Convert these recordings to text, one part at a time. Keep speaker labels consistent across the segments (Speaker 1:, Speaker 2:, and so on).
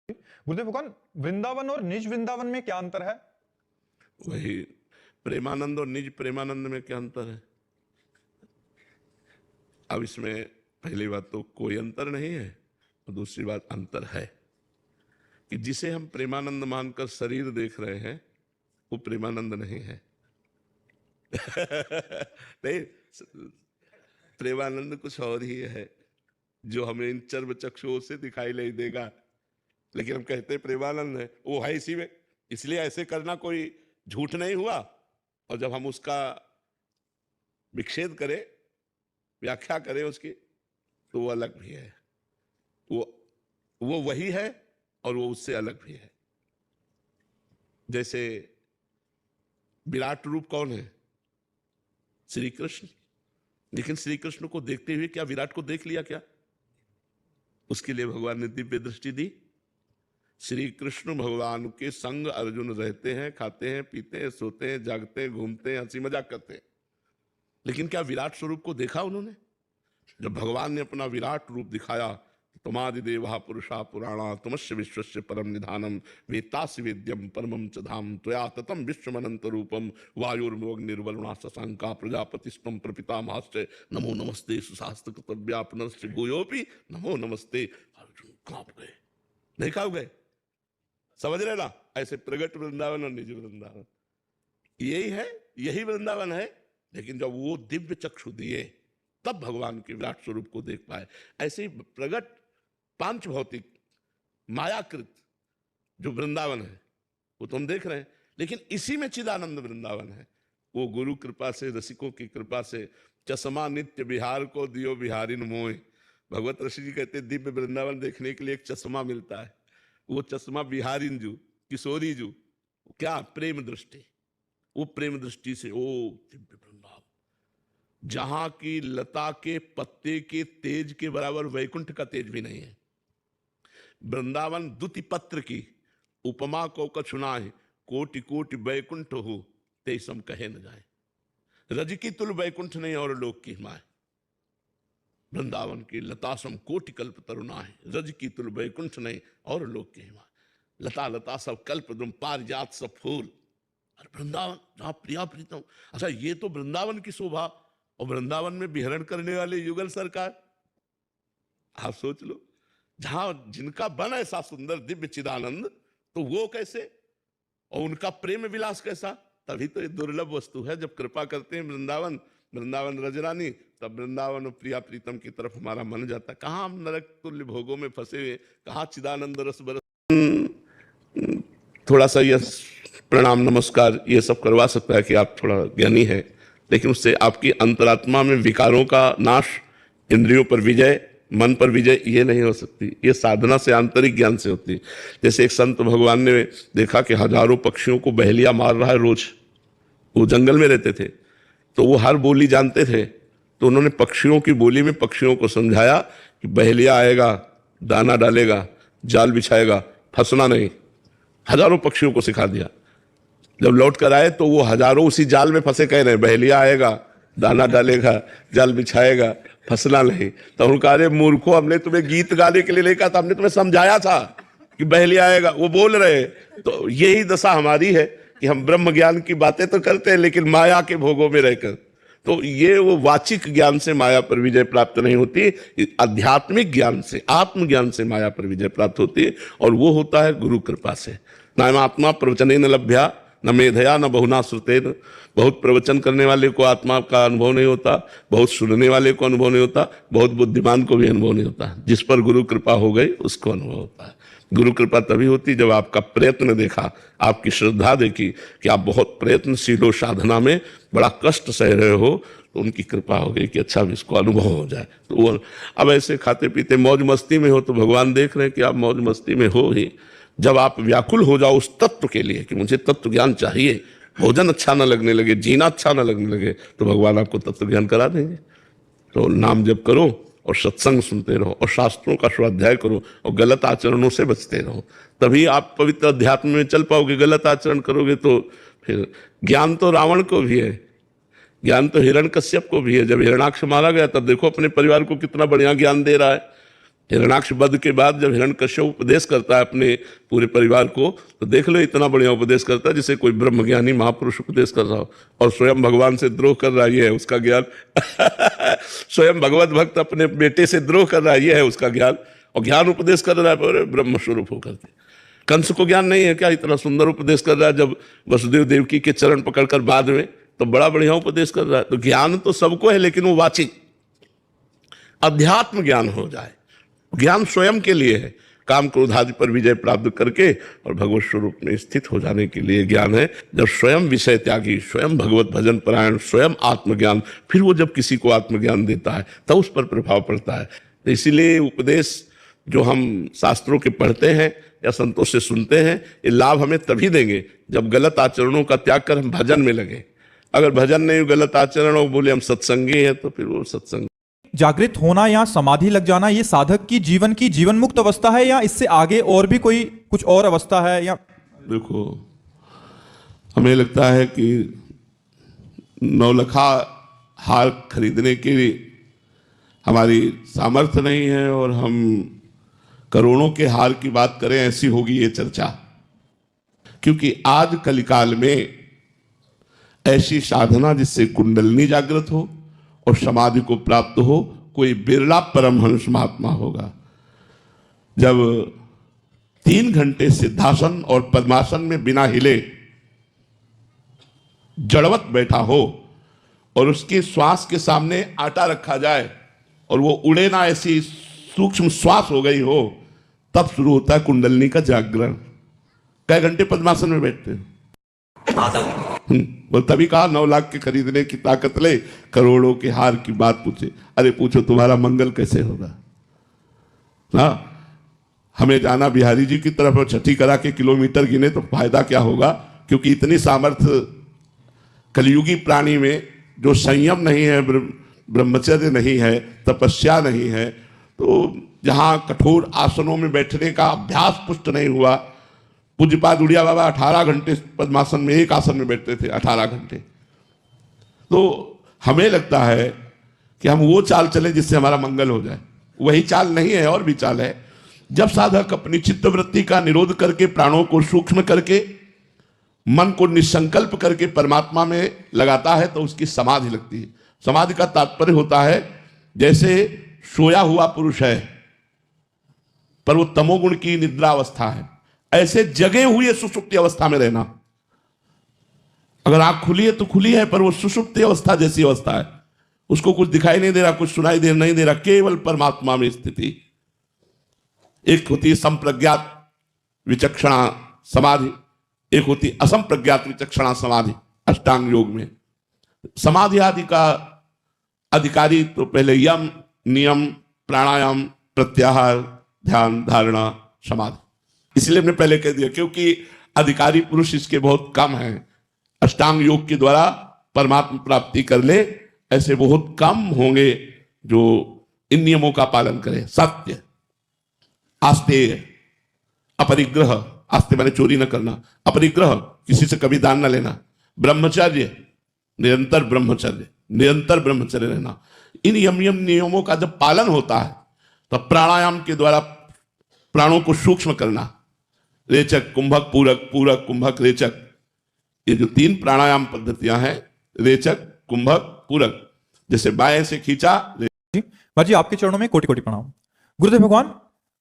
Speaker 1: गुरुदेव भगवान, वृंदावन और निज वृंदावन में क्या अंतर है?
Speaker 2: वही प्रेमानंद और निज प्रेमानंद में क्या अंतर है? अब इसमें पहली बात तो कोई अंतर नहीं है, और दूसरी बात अंतर है कि जिसे हम प्रेमानंद मानकर शरीर देख रहे हैं वो प्रेमानंद नहीं है। नहीं, प्रेमानंद कुछ और ही है जो हमें इन चर्म चक्षुओं से दिखाई नहीं देगा, लेकिन हम कहते हैं प्रेमानंद है, वो है इसी में। इसलिए ऐसे करना कोई झूठ नहीं हुआ, और जब हम उसका विच्छेद करें, व्याख्या करें उसकी, तो वो अलग भी है। वो वही है और वो उससे अलग भी है। जैसे विराट रूप कौन है? श्री कृष्ण। लेकिन श्री कृष्ण को देखते हुए क्या विराट को देख लिया क्या? उसके लिए भगवान ने दिव्य दृष्टि दी। श्री कृष्ण भगवान के संग अर्जुन रहते हैं, खाते हैं, पीते हैं, सोते हैं, जागते हैं, घूमते हैं, हंसी मजाक करते हैं, लेकिन क्या विराट स्वरूप को देखा उन्होंने? जब भगवान ने अपना विराट रूप दिखाया, तमादि देवा पुरुषा पुराणा तमस्य विश्वस्य परम निधानम वेत्तासि वेद्यम परमं च धाम त्वया ततम विश्वमनंत रूपम वायुर्मोग्निर्वरुणा शशांका प्रजापतिस्त्वं प्रपितामहश्च नमो नमस्ते सुशास्त्र कृतव्यापनश्च भूयोपि नमो नमस्ते। अर्जुन कांप गए, नहीं कांप गए? समझ रहे ना? ऐसे प्रगट वृंदावन और निज वृंदावन यही है, यही वृंदावन है। लेकिन जब वो दिव्य चक्षु दिए तब भगवान के विराट स्वरूप को देख पाए। ऐसे ही प्रगट पांच भौतिक मायाकृत जो वृंदावन है वो तो हम देख रहे हैं, लेकिन इसी में चिदानंद वृंदावन है। वो गुरु कृपा से, रसिकों की कृपा से, चश्मा नित्य बिहार को दियो बिहारिन मोय। भगवत ऋषि जी कहते दिव्य वृंदावन देखने के लिए एक चश्मा मिलता है, वो चश्मा बिहारिन जू, किशोरी जू, क्या प्रेम दृष्टि। वो प्रेम दृष्टि से ओ दिव्य वृंदावन, जहां की लता के पत्ते के तेज के बराबर वैकुंठ का तेज भी नहीं है। वृंदावन दुति पत्र की उपमा को कछुनाए, कोटि कोटि वैकुंठ हो ते सम कहे न जाए। रज की तुल वैकुंठ नहीं और लोक की हिमाए। वृंदावन की लता सम कोटि कल्प तरुणाए, रज की तुल वैकुंठ नहीं और लोक की हिमाए। लता लता सब कल्प दुम पारिजात सब फूल, और वृंदावन जहां प्रिया प्रीतम। अच्छा, ये तो वृंदावन की शोभा, और वृंदावन में विहरण करने वाले युगल सरकार, आप सोच लो, जहां जिनका बन ऐसा सुंदर दिव्य चिदानंद, तो वो कैसे, और उनका प्रेम विलास कैसा। तभी तो ये दुर्लभ वस्तु है। जब कृपा करते हैं वृंदावन, वृंदावन रजरानी, तब वृंदावन प्रिया प्रीतम की तरफ हमारा मन जाता है। कहां हम नरक तुल्य भोगों में फंसे हुए, कहां चिदानंद रस बरस। थोड़ा सा यह प्रणाम नमस्कार ये सब करवा सकता है कि आप थोड़ा ज्ञानी है, लेकिन उससे आपकी अंतरात्मा में विकारों का नाश, इंद्रियों पर विजय, मन पर विजय ये नहीं हो सकती। ये साधना से, आंतरिक ज्ञान से होती है। जैसे एक संत भगवान ने देखा कि हजारों पक्षियों को बहेलिया मार रहा है रोज। वो जंगल में रहते थे, तो वो हर बोली जानते थे, तो उन्होंने पक्षियों की बोली में पक्षियों को समझाया कि बहेलिया आएगा, दाना डालेगा, जाल बिछाएगा, फंसना नहीं। हजारों पक्षियों को सिखा दिया। जब लौट कर आए तो वो हजारों उसी जाल में फंसे कह रहे हैं, बहेलिया आएगा, दाना डालेगा, जाल बिछाएगा, फंसना नहीं। तो उनका, अरे मूर्खो, हमने तुम्हें गीत गाने के लिए नहीं कहा था, हमने तुम्हें समझाया था कि बहेलिया आएगा। वो बोल रहे। तो यही दशा हमारी है कि हम ब्रह्म ज्ञान की बातें तो करते हैं, लेकिन माया के भोगों में रहकर। तो ये वो वाचिक ज्ञान से माया पर विजय प्राप्त नहीं होती, आध्यात्मिक ज्ञान से, आत्मज्ञान से माया पर विजय प्राप्त होती है, और वो होता है गुरु कृपा से। नाम आत्मा प्रवचने न लभ्या न मेधया न बहुना श्रुतेन। बहुत प्रवचन करने वाले को आत्मा का अनुभव नहीं होता, बहुत सुनने वाले को अनुभव नहीं होता, बहुत बुद्धिमान को भी अनुभव नहीं होता। जिस पर गुरु कृपा हो गई उसको अनुभव होता है। गुरु कृपा तभी होती जब आपका प्रयत्न देखा, आपकी श्रद्धा देखी कि आप बहुत प्रयत्नशील हो, साधना में बड़ा कष्ट सह रहे हो, तो उनकी कृपा हो गई कि अच्छा भी इसको अनुभव हो जाए। तो वो अब ऐसे खाते पीते मौज मस्ती में हो, तो भगवान देख रहे हैं कि आप मौज मस्ती में हो ही। जब आप व्याकुल हो जाओ उस तत्व के लिए कि मुझे तत्व ज्ञान चाहिए, भोजन अच्छा न लगने लगे, जीना अच्छा न लगने लगे, तो भगवान आपको तत्व ज्ञान करा देंगे। तो नाम जप करो और सत्संग सुनते रहो और शास्त्रों का स्वाध्याय करो और गलत आचरणों से बचते रहो, तभी आप पवित्र अध्यात्म में चल पाओगे। गलत आचरण करोगे तो फिर ज्ञान तो रावण को भी है, ज्ञान तो हिरण्यकश्यप को भी है। जब हिरणाक्ष मारा गया तब देखो अपने परिवार को कितना बढ़िया ज्ञान दे रहा है। हिरण्याक्ष वध के बाद जब हिरण्यकश्यप उपदेश करता है अपने पूरे परिवार को, तो देख लो इतना बढ़िया उपदेश करता है जिसे कोई ब्रह्मज्ञानी महापुरुष उपदेश कर रहा हो, और स्वयं भगवान से द्रोह कर रहा है, ये है उसका ज्ञान। स्वयं भगवत भक्त अपने बेटे से द्रोह कर रहा है, ये है उसका ज्ञान, और ज्ञान उपदेश कर रहा है ब्रह्म स्वरूप होकर के। कंस को ज्ञान नहीं है क्या? इतना सुंदर उपदेश कर रहा है, जब वसुदेव देवकी के चरण पकड़कर बाद में, तो बड़ा बढ़िया उपदेश कर रहा है। तो ज्ञान तो सबको है, लेकिन वो वाचिक अध्यात्म ज्ञान हो जाए। ज्ञान स्वयं के लिए है, काम क्रोध आदि पर विजय प्राप्त करके और भगवत स्वरूप में स्थित हो जाने के लिए ज्ञान है। जब स्वयं विषय त्यागी, स्वयं भगवत भजन परायण, स्वयं आत्मज्ञान, फिर वो जब किसी को आत्मज्ञान देता है तब उस पर प्रभाव पड़ता है। तो इसीलिए उपदेश जो हम शास्त्रों के पढ़ते हैं या संतों से सुनते हैं, ये लाभ हमें तभी देंगे जब गलत आचरणों का त्याग कर हम भजन में लगे। अगर भजन नहीं, गलत आचरण और बोले हम सत्संगी हैं, तो फिर वो सत्संग।
Speaker 1: जागृत होना या समाधि लग जाना ये साधक की जीवन मुक्त अवस्था है, या इससे आगे और भी कोई कुछ और अवस्था है? या
Speaker 2: देखो, हमें लगता है कि 9 लखा हार खरीदने की हमारी सामर्थ्य नहीं है, और हम करोड़ों के हार की बात करें, ऐसी होगी ये चर्चा। क्योंकि आज कलिकाल में ऐसी साधना जिससे कुंडलिनी जागृत हो और समाधि को प्राप्त हो, कोई बिरला परमहंस महात्मा होगा। जब 3 घंटे सिद्धासन और पद्मासन में बिना हिले जड़वत बैठा हो, और उसके श्वास के सामने आटा रखा जाए और वो उड़े ना, ऐसी सूक्ष्म श्वास हो गई हो, तब शुरू होता है कुंडलिनी का जागरण। कई घंटे पद्मासन में बैठते हैं? वो तभी कहा 9 लाख के खरीदने की ताकत ले, करोड़ों के हार की बात पूछे। अरे पूछो तुम्हारा मंगल कैसे होगा ना? हमें जाना बिहारी जी की तरफ और छठी करा के किलोमीटर गिने तो फायदा क्या होगा? क्योंकि इतनी सामर्थ्य कलियुगी प्राणी में, जो संयम नहीं है, ब्रह्मचर्य नहीं है, तपस्या नहीं है, तो जहां कठोर आसनों में बैठने का अभ्यास पुष्ट नहीं हुआ। पूज्यपाद उड़िया बाबा 18 घंटे पद्मासन में एक आसन में बैठते थे, 18 घंटे। तो हमें लगता है कि हम वो चाल चले जिससे हमारा मंगल हो जाए। वही चाल नहीं है, और भी चाल है। जब साधक अपनी चित्तवृत्ति का निरोध करके, प्राणों को सूक्ष्म करके, मन को निसंकल्प करके परमात्मा में लगाता है, तो उसकी समाधि लगती है। समाधि का तात्पर्य होता है जैसे सोया हुआ पुरुष है पर वो तमोगुण की निद्रा अवस्था है, ऐसे जगे हुए सुषुप्ति अवस्था में रहना। अगर आंख खुली है तो खुली है, पर वो सुषुप्ति अवस्था जैसी अवस्था है, उसको कुछ दिखाई नहीं दे रहा, कुछ सुनाई नहीं दे रहा, केवल परमात्मा में स्थिति। एक होती है संप्रज्ञात विचक्षणा समाधि, एक होती है असंप्रज्ञात विचक्षणा समाधि अष्टांग योग में। समाधि आदि का अधिकारी तो पहले यम, नियम, प्राणायाम, प्रत्याहार, ध्यान, धारणा, समाधि। इसलिए हमने पहले कह दिया, क्योंकि अधिकारी पुरुष इसके बहुत कम हैं। अष्टांग योग के द्वारा परमात्मा प्राप्ति कर ले, ऐसे बहुत कम होंगे जो इन नियमों का पालन करें। सत्य, आस्तेय, अपरिग्रह, आस्ते माने चोरी न करना, अपरिग्रह किसी से कभी दान न लेना, ब्रह्मचर्य, निरंतर ब्रह्मचर्य, निरंतर ब्रह्मचर्य रहना। इन नियमों का जब पालन होता है तो प्राणायाम के द्वारा प्राणों को सूक्ष्म करना, रेचक, कुंभक, पूरक, पूरक, कुंभक, रेचक, ये जो 3 प्राणायाम पद्धतियां हैं, रेचक, कुंभक, पूरक, जैसे बाएं से खींचा।
Speaker 1: जी आपके चरणों में कोटि कोटि प्रणाम। गुरुदेव भगवान,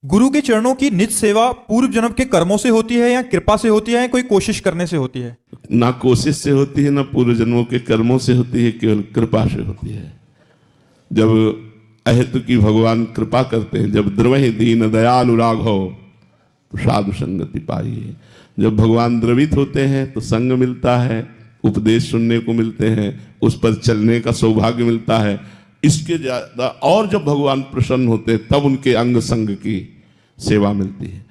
Speaker 1: गुरु के चरणों की निज सेवा पूर्व जन्म के कर्मों से होती है या कृपा से होती है, कोई कोशिश करने से होती है?
Speaker 2: ना कोशिश से होती है, ना पूर्व जन्मों के कर्मों से होती है, केवल कृपा से होती है। जब अहेतु की भगवान कृपा करते हैं, जब द्रवहि दीन दयालु राघव तो साधु संगति पाइए। जब भगवान द्रवित होते हैं तो संग मिलता है, उपदेश सुनने को मिलते हैं, उस पर चलने का सौभाग्य मिलता है। इसके ज्यादा और जब भगवान प्रसन्न होते हैं तब उनके अंग संग की सेवा मिलती है।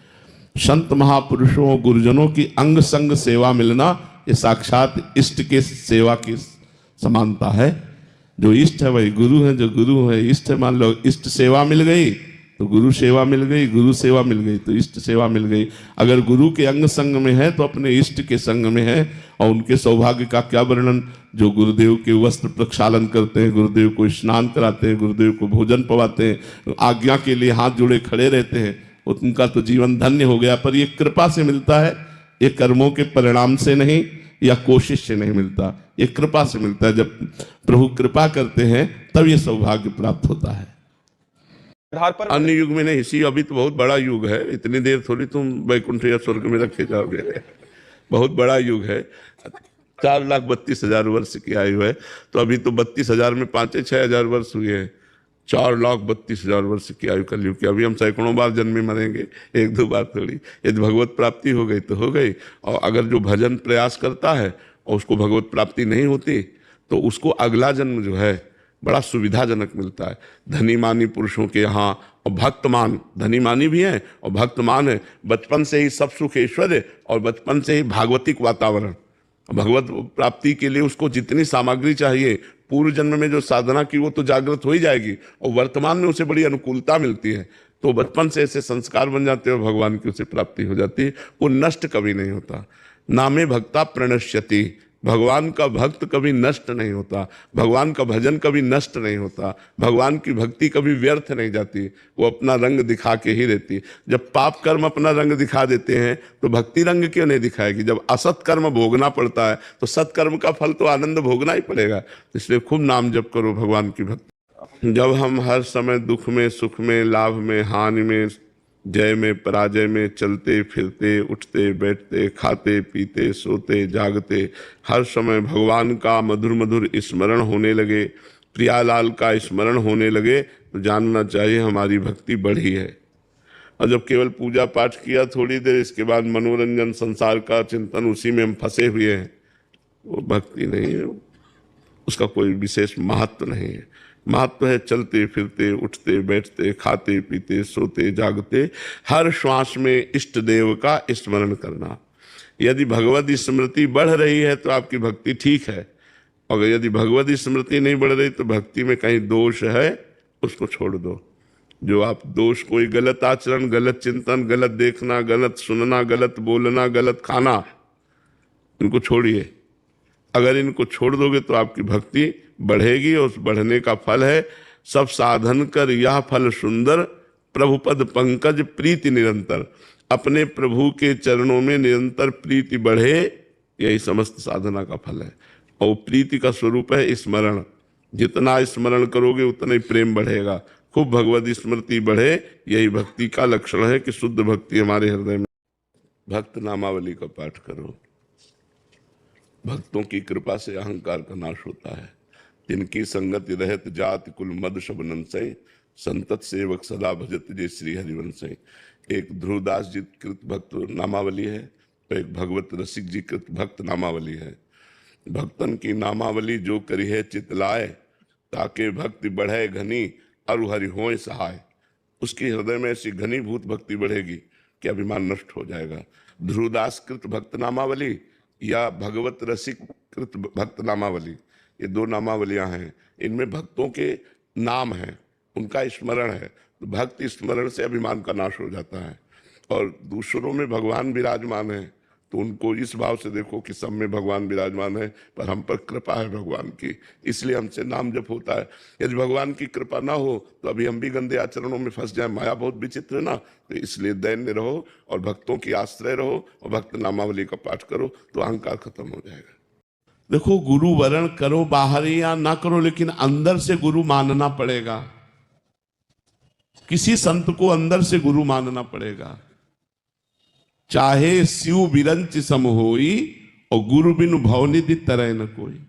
Speaker 2: संत महापुरुषों, गुरुजनों की अंग संग सेवा मिलना, ये साक्षात इष्ट के सेवा की समानता है। जो इष्ट है वही गुरु है, जो गुरु है इष्ट है। मान लो इष्ट सेवा मिल गई तो गुरु सेवा मिल गई, गुरु सेवा मिल गई तो इष्ट सेवा मिल गई। अगर गुरु के अंग संग में है तो अपने इष्ट के संग में है। और उनके सौभाग्य का क्या वर्णन, जो गुरुदेव के वस्त्र प्रक्षालन करते हैं, गुरुदेव को स्नान कराते हैं, गुरुदेव को भोजन पवाते हैं, आज्ञा के लिए हाथ जोड़े खड़े रहते हैं, उनका तो जीवन धन्य हो गया। पर ये कृपा से मिलता है, ये कर्मों के परिणाम से नहीं या कोशिश से नहीं मिलता, ये कृपा से मिलता है। जब प्रभु कृपा करते हैं तब ये सौभाग्य प्राप्त होता है।
Speaker 1: आधार पर
Speaker 2: अन्य युग में नहीं, इसी अभी तो बहुत बड़ा युग है, इतनी देर थोड़ी तुम वैकुंठ या स्वर्ग में रखे जाओगे। बहुत बड़ा युग है, 4,32,000 वर्ष की आयु है। तो अभी तो 32,000 में 5-6 वर्ष हुए हैं। 4,32,000 वर्ष की आयु कलयुग की। अभी हम सैकड़ों बार जन्मे मरेंगे, 1-2 बार थोड़ी। यदि भगवत प्राप्ति हो गई तो हो गई। और अगर जो भजन प्रयास करता है और उसको भगवत प्राप्ति नहीं होती तो उसको अगला जन्म जो है बड़ा सुविधाजनक मिलता है। धनी मानी पुरुषों के यहाँ और भक्तमान, धनी मानी भी हैं और भक्तमान है। बचपन से ही सब सुख ऐश्वर्य और बचपन से ही भागवतिक वातावरण। भगवत प्राप्ति के लिए उसको जितनी सामग्री चाहिए, पूर्व जन्म में जो साधना की वो तो जागृत हो ही जाएगी और वर्तमान में उसे बड़ी अनुकूलता मिलती है। तो बचपन से ऐसे संस्कार बन जाते हैं और भगवान की उसे प्राप्ति हो जाती है। वो नष्ट कभी नहीं होता। नामे भक्ता प्रणश्यति, भगवान का भक्त कभी नष्ट नहीं होता, भगवान का भजन कभी नष्ट नहीं होता, भगवान की भक्ति कभी व्यर्थ नहीं जाती, वो अपना रंग दिखा के ही रहती। जब पाप कर्म अपना रंग दिखा देते हैं तो भक्ति रंग क्यों नहीं दिखाएगी। जब असत कर्म भोगना पड़ता है तो सत्कर्म का फल तो आनंद भोगना ही पड़ेगा। इसलिए खूब नाम जप करो भगवान की भक्ति। जब हम हर समय दुख में, सुख में, लाभ में, हानि में, जय में, पराजय में, चलते फिरते, उठते बैठते, खाते पीते, सोते जागते, हर समय भगवान का मधुर मधुर स्मरण होने लगे, प्रियालाल का स्मरण होने लगे, तो जानना चाहिए हमारी भक्ति बढ़ी है। और जब केवल पूजा पाठ किया थोड़ी देर, इसके बाद मनोरंजन, संसार का चिंतन, उसी में हम फंसे हुए हैं, वो भक्ति नहीं है, उसका कोई विशेष महत्व नहीं है। महत्व है चलते फिरते, उठते बैठते, खाते पीते, सोते जागते, हर श्वास में इष्ट देव का स्मरण करना। यदि भगवत स्मृति बढ़ रही है तो आपकी भक्ति ठीक है, और यदि भगवत स्मृति नहीं बढ़ रही तो भक्ति में कहीं दोष है, उसको छोड़ दो। जो आप दोष, कोई गलत आचरण, गलत चिंतन, गलत देखना, गलत सुनना, गलत बोलना, गलत खाना, इनको छोड़िए। अगर इनको छोड़ दोगे तो आपकी भक्ति बढ़ेगी और उस बढ़ने का फल है सब साधन कर यह फल सुंदर, प्रभुपद पंकज प्रीति निरंतर। अपने प्रभु के चरणों में निरंतर प्रीति बढ़े, यही समस्त साधना का फल है। और प्रीति का स्वरूप है स्मरण। जितना स्मरण करोगे उतना ही प्रेम बढ़ेगा। खूब भगवत स्मृति बढ़े, यही भक्ति का लक्षण है कि शुद्ध भक्ति हमारे हृदय में। भक्त नामावली का पाठ करो। भक्तों की कृपा से अहंकार का नाश होता है। जिनकी संगति रहत जाति कुल मद शब नंसय, संतत सेवक सदा भजत जय श्री हरिवंशय। एक ध्रुवदास जी कृत भक्त नामावली है, तो एक भगवत रसिक जी कृत भक्त नामावली है। भक्तन की नामावली जो करी है चितलाए, ताके भक्ति बढ़े घनी अरु हरि होय सहाय। उसके हृदय में ऐसी घनीभूत भक्ति बढ़ेगी कि अभिमान नष्ट हो जाएगा। ध्रुवदास कृत भक्त नामावली या भगवत रसिक कृत भक्त नामावली, ये 2 नामावलियां हैं। इनमें भक्तों के नाम हैं, उनका स्मरण है। तो भक्त स्मरण से अभिमान का नाश हो जाता है। और दूसरों में भगवान विराजमान है तो उनको इस भाव से देखो कि सब में भगवान विराजमान है, पर हम पर कृपा है भगवान की, इसलिए हमसे नाम जप होता है। यदि भगवान की कृपा ना हो तो अभी हम भी गंदे आचरणों में फंस जाए। माया बहुत विचित्र ना, तो इसलिए दैन्य रहो और भक्तों की आश्रय रहो और भक्त नामावली का पाठ करो, तो अहंकार खत्म हो जाएगा। देखो, गुरु वरण करो बाहर या ना करो, लेकिन अंदर से गुरु मानना पड़ेगा। किसी संत को अंदर से गुरु मानना पड़ेगा। चाहे शिव बिरंच सम होई और गुरु बिनु भवनिधि तरह न कोई।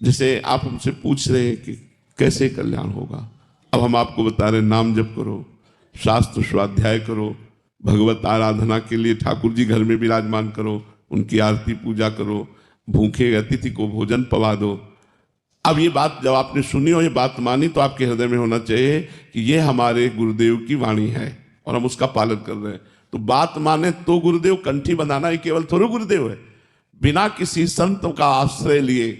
Speaker 2: जैसे आप हमसे पूछ रहे हैं कि कैसे कल्याण होगा, अब हम आपको बता रहे हैं, नाम जप करो, शास्त्र स्वाध्याय करो, भगवत आराधना के लिए ठाकुर जी घर में विराजमान करो, उनकी आरती पूजा करो, भूखे अतिथि को भोजन पवा दो। अब ये बात जब आपने सुनी और ये बात मानी तो आपके हृदय में होना चाहिए कि ये हमारे गुरुदेव की वाणी है और हम उसका पालन कर रहे हैं। तो बात माने तो गुरुदेव, कंठी बनाना ही केवल थोड़ा गुरुदेव है। बिना किसी संत का आश्रय लिए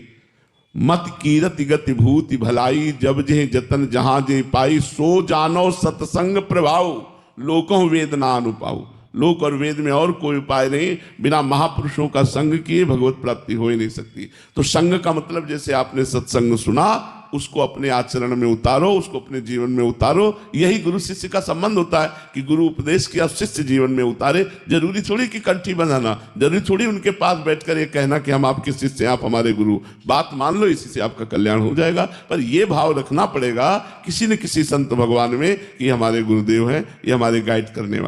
Speaker 2: मत कीरति गति भूति भलाई, जब जेह जतन जहां जे पाई, सो जानो सत्संग प्रभाव, लोकों वेद ना अनुपाऊ। लोक और वेद में और कोई उपाय नहीं, बिना महापुरुषों का संग किए भगवत प्राप्ति हो ही नहीं सकती। तो संग का मतलब जैसे आपने सत्संग सुना, उसको अपने आचरण में उतारो, उसको अपने जीवन में उतारो। यही गुरु शिष्य का संबंध होता है कि गुरु उपदेश किया, शिष्य जीवन में उतारे। जरूरी थोड़ी कि कंठी बनाना, जरूरी थोड़ी उनके पास बैठकर ये कहना कि हम आपके शिष्य हैं, आप हमारे गुरु। बात मान लो, इसी से आपका कल्याण हो जाएगा। पर ये भाव रखना पड़ेगा किसी न किसी संत भगवान में कि हमारे गुरुदेव हैं, ये हमारे गाइड करने वाले।